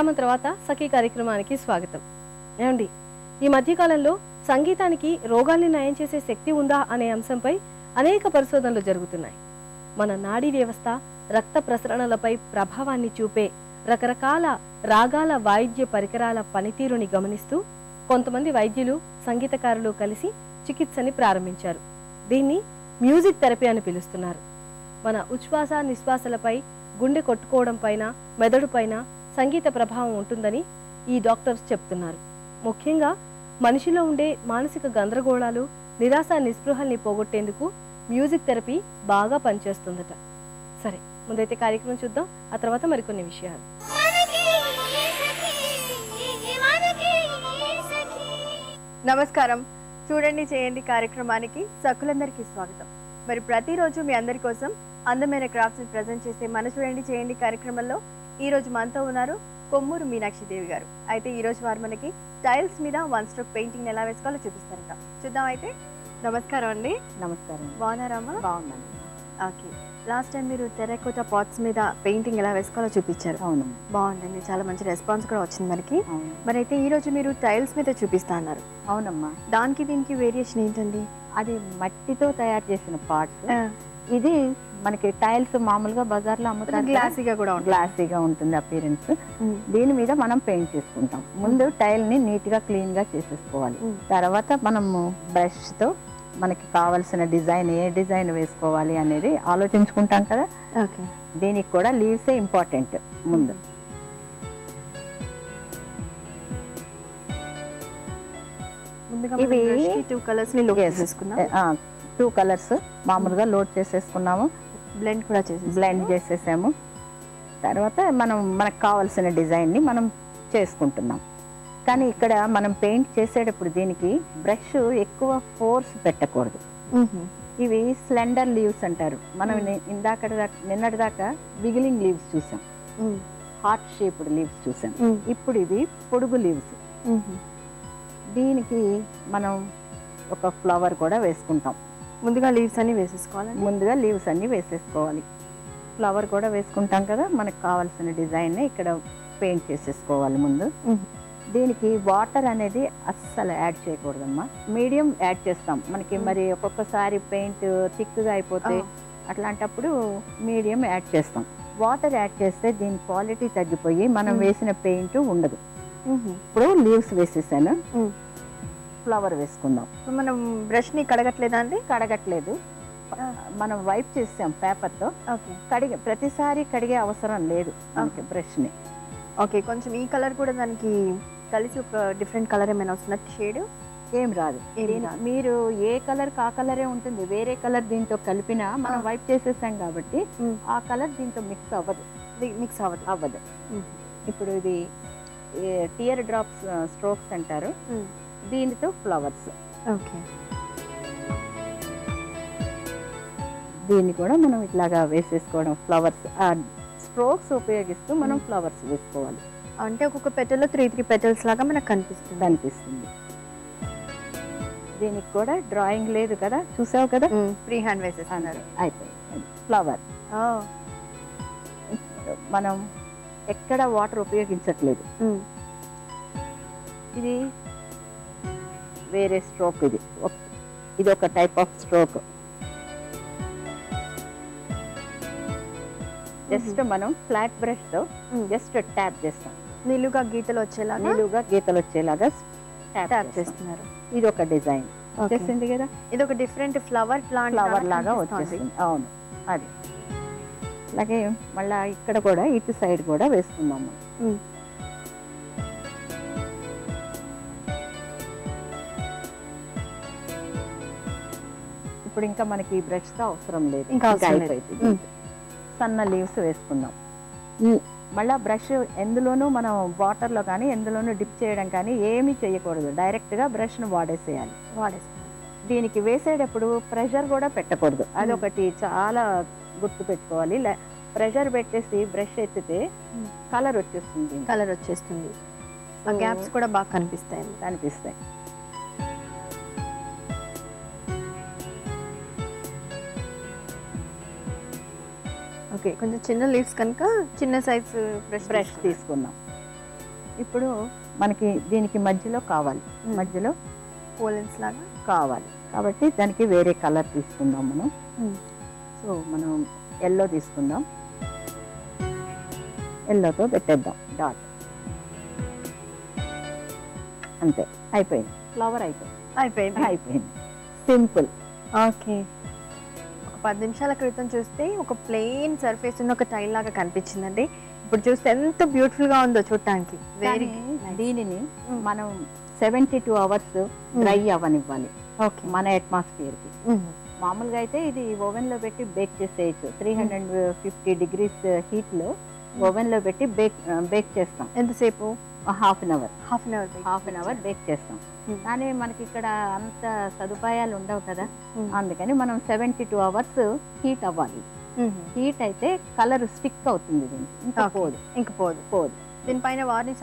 విరామం తర్వాత సఖీ కార్యక్రమానికి స్వాగతం. ఏమండి, ఈ మధ్యకాలంలో సంగీతానికి రోగాల్ని నయం చేసే శక్తి ఉందా అనే అంశంపై అనేక పరిశోధనలు జరుగుతున్నాయి. మన నాడీ వ్యవస్థ, రక్త ప్రసరణలపై ప్రభావాన్ని చూపే రకరకాల రాగాల వాయిద్య పరికరాల పనితీరుని గమనిస్తూ కొంతమంది వైద్యులు, సంగీతకారులు కలిసి చికిత్సని ప్రారంభించారు. దీన్ని మ్యూజిక్ థెరపీ అని పిలుస్తున్నారు. మన ఉచ్ఛ్వాస నిశ్వాసలపై, గుండె కొట్టుకోవడం పైన, మెదడు పైన సంగీత ప్రభావం ఉంటుందని ఈ డాక్టర్స్ చెప్తున్నారు. ముఖ్యంగా మనిషిలో ఉండే మానసిక గందరగోళాలు, నిరాశ నిస్పృహల్ని పోగొట్టేందుకు మ్యూజిక్ థెరపీ బాగా పనిచేస్తుందట. సరే, ముందైతే కార్యక్రమం చూద్దాం, ఆ తర్వాత మరికొన్ని విషయాలు. నమస్కారం. చూడండి చేయండి కార్యక్రమానికి సకులందరికీ స్వాగతం. మరి ప్రతిరోజు మీ అందరి కోసం అందమైన క్రాఫ్ట్స్ ప్రజెంట్ చేసే మన చూడండి చేయండి కార్యక్రమంలో ఈ రోజు మనతో ఉన్నారు కొమ్మూరు మీనాక్షి దేవి గారు. అయితే ఈ రోజు వారు మనకి టైల్స్ మీద 1 స్ట్రోక్ పెయింటింగ్ ఎలా వేసుకోవాలో చూపిస్తారట. చూద్దాం అయితే. నమస్కారం అండి. నమస్కారం. బాగున్నారమ్మా? బాగున్నాను. ఓకే, లాస్ట్ టైం మీరు టెర్రకోటా పాట్స్ మీద పెయింటింగ్ ఎలా వేసుకోవాలో చూపించారు. అవును, బాగుందండి, చాలా మంచి రెస్పాన్స్ కూడా వచ్చింది మనకి. అవును. మరి అయితే ఈ రోజు మీరు టైల్స్ మీద చూపిస్తా అన్నారు. అవునమ్మా. దానికి దీనికి వేరియేషన్ ఏంటండి? అది మట్టితో తయారు చేసిన పార్ట్స్. ఇది మనకి టైల్స్ మామూలుగా బజార్లో అమ్ముతారు, గ్లాసీగా కూడా ఉంటుంది. గ్లాసీగా ఉంటుంది అపీరెన్స్. దీని మీద మనం పెయింట్ చేసుకుంటాం. ముందు టైల్ ని నీట్ గా క్లీన్ గా చేసేసుకోవాలి. తర్వాత మనము బ్రష్ తో మనకి కావాల్సిన డిజైన్, ఏ డిజైన్ వేసుకోవాలి అనేది ఆలోచించుకుంటాం కదా. ఓకే, దీనికి కూడా లీవ్సే ఇంపార్టెంట్. ముందు ఇవి 2 కలర్స్ ని లోడ్ చేసుకున్నాం. 2 కలర్స్ మామూలుగా లోడ్ చేసేసుకున్నాము. బ్లెండ్ కూడా బ్లెండ్ చేసేసాము. తర్వాత మనకు కావాల్సిన డిజైన్ ని మనం చేసుకుంటున్నాం. కానీ ఇక్కడ మనం పెయింట్ చేసేటప్పుడు దీనికి బ్రష్ ఎక్కువ ఫోర్స్ పెట్టకూడదు. ఇవి స్లెండర్ లీవ్స్ అంటారు. మనం నిన్నటి దాకా బిగిలింగ్ లీవ్స్ చూసాం, హార్ట్ షేప్డ్ లీవ్స్ చూసాం. ఇప్పుడు ఇవి పొడుగు లీవ్స్. దీనికి మనం ఒక ఫ్లవర్ కూడా వేసుకుంటాం. ముందుగా లీవ్స్ అన్ని వేసేసుకోవాలి. ముందుగా లీవ్స్ అన్ని వేసేసుకోవాలి. ఫ్లవర్ కూడా వేసుకుంటాం కదా. మనకు కావాల్సిన డిజైన్ ఇక్కడ పెయింట్ చేసేసుకోవాలి ముందు. దీనికి వాటర్ అనేది అస్సలు యాడ్ చేయకూడదమ్మా. మీడియం యాడ్ చేస్తాం. మనకి మరి ఒక్కొక్కసారి పెయింట్ థిక్గా అయిపోతే అట్లాంటప్పుడు మీడియం యాడ్ చేస్తాం. వాటర్ యాడ్ చేస్తే దీని క్వాలిటీ తగ్గిపోయి మనం వేసిన పెయింట్ ఉండదు. ఇప్పుడు లీవ్స్ వేసేసాను. ఫ్లవర్ వేసుకుందాం. మనం బ్రష్ ని కడగట్లేదా అండి? కడగట్లేదు, మనం వైప్ చేసాం పేపర్తో. ప్రతిసారి కడిగే అవసరం లేదు మనకి బ్రష్ ని. ఓకే, కొంచెం ఈ కలర్ కూడా దానికి కలిసి ఒక డిఫరెంట్ కలర్ ఏమైనా వస్తున్నట్టు షేడ్ ఏం రాదు. మీరు ఏ కలర్ ఆ కలరే ఉంటుంది. వేరే కలర్ దీంతో కలిపినా మనం వైప్ చేసేసాం కాబట్టి ఆ కలర్ దీంతో మిక్స్ అవ్వదు. ఇప్పుడు ఇది టియర్ డ్రాప్స్ స్ట్రోక్స్ అంటారు. దీనితో ఫ్లవర్స్. ఓకే, దీన్ని కూడా మనం ఇట్లాగా వేసేసుకోవడం. ఫ్లవర్స్ స్ట్రోక్స్ ఉపయోగిస్తూ మనం ఫ్లవర్స్ వేసుకోవాలి. అంటే ఒక్కొక్క పెటల్లో 3 పెటల్స్ లాగా మనకు కనిపిస్తుంది. దీనికి కూడా డ్రాయింగ్ లేదు కదా, చూసావు కదా, ఫ్రీ హ్యాండ్ వేసేస్తున్నారు. అయిపోయింది. ఫ్లవర్ మనం ఎక్కడ వాటర్ ఉపయోగించట్లేదు. ఇది వేరే స్ట్రోక్. ఇది ఒక టైప్ ఆఫ్ స్ట్రోక్. జస్ట్ మనం ఫ్లాట్ బ్రష్ తో జస్ట్ ట్యాప్ చేస్తాం. నిలువుగా గీతలు వచ్చేలాగా ట్యాప్ చేస్తున్నారు. ఇది ఒక డిజైన్ వచ్చేసింది కదా. ఇది ఒక డిఫరెంట్ ఫ్లవర్ లాగా వచ్చేసింది. అవును, అది అలాగే మళ్ళా ఇక్కడ కూడా ఇటు సైడ్ కూడా వేసుకుందాం. ఇప్పుడు ఇంకా మనకి ఈ బ్రష్ తో అవసరం లేదు, ఇంకా అయిపోయింది. సన్న లీవ్స్ వేసుకుందాం. మళ్ళీ బ్రష్ ఎందులోనూ మనం వాటర్లో కానీ ఎందులోనూ డిప్ చేయడం కానీ ఏమీ చేయకూడదు. డైరెక్ట్గా బ్రష్ను వాడేసేయాలి. దీనికి వేసేటప్పుడు ప్రెషర్ కూడా పెట్టకూడదు. అదొకటి చాలా గుర్తు పెట్టుకోవాలి. ప్రెషర్ పెట్టేసి బ్రష్ ఎత్తితే కలర్ వచ్చేస్తుంది. గ్యాప్స్ కూడా బాగా కనిపిస్తాయి. ఓకే, కొంచెం చిన్న లీవ్స్ కనుక చిన్న సైజ్ బ్రష్ తీసుకున్నాం. ఇప్పుడు మనకి దీనికి మధ్యలో కావాలి, మధ్యలో పోలెన్స్ లాగా కావాలి కాబట్టి దానికి వేరే కలర్ తీసుకుందాం మనం. సో మనం ఎల్లో తీసుకుందాం, ఎల్లోతో పెట్టేద్దాం డాట్. అంతే, అయిపోయింది. ఫ్లవర్ అయిపోయింది. అయిపోయింది, సింపుల్. ఓకే. ఒక 10 నిమిషాల క్రితం చూస్తే ఒక ప్లెయిన్ సర్ఫేస్ ఉన్న ఒక టైల్ లాగా కనిపించిందండి. ఇప్పుడు చూస్తే ఎంత బ్యూటిఫుల్ గా ఉందో చూడటానికి. వెరీ దీనిని మనం 72 అవర్స్ డ్రై అవ్వనివ్వాలి మన అట్మాస్ఫియర్ కి. మామూలుగా అయితే ఇది ఓవెన్ లో పెట్టి బేక్ చేసేయచ్చు. 350 degrees హీట్ లో ఓవెన్ లో పెట్టి బేక్ చేస్తాం. ఎంతసేపు? హాఫ్ అన్ అవర్ బేక్ చేస్తాం. కానీ మనకి ఇక్కడ అంత సదుపాయాలు ఉండవు కదా, అందుకని మనం 72 అవర్స్ హీట్ అవ్వాలి. హీట్ అయితే కలర్ స్టిక్ అవుతుంది, దీనికి ఇంకా పోదు. దీనిపైన వార్నిష్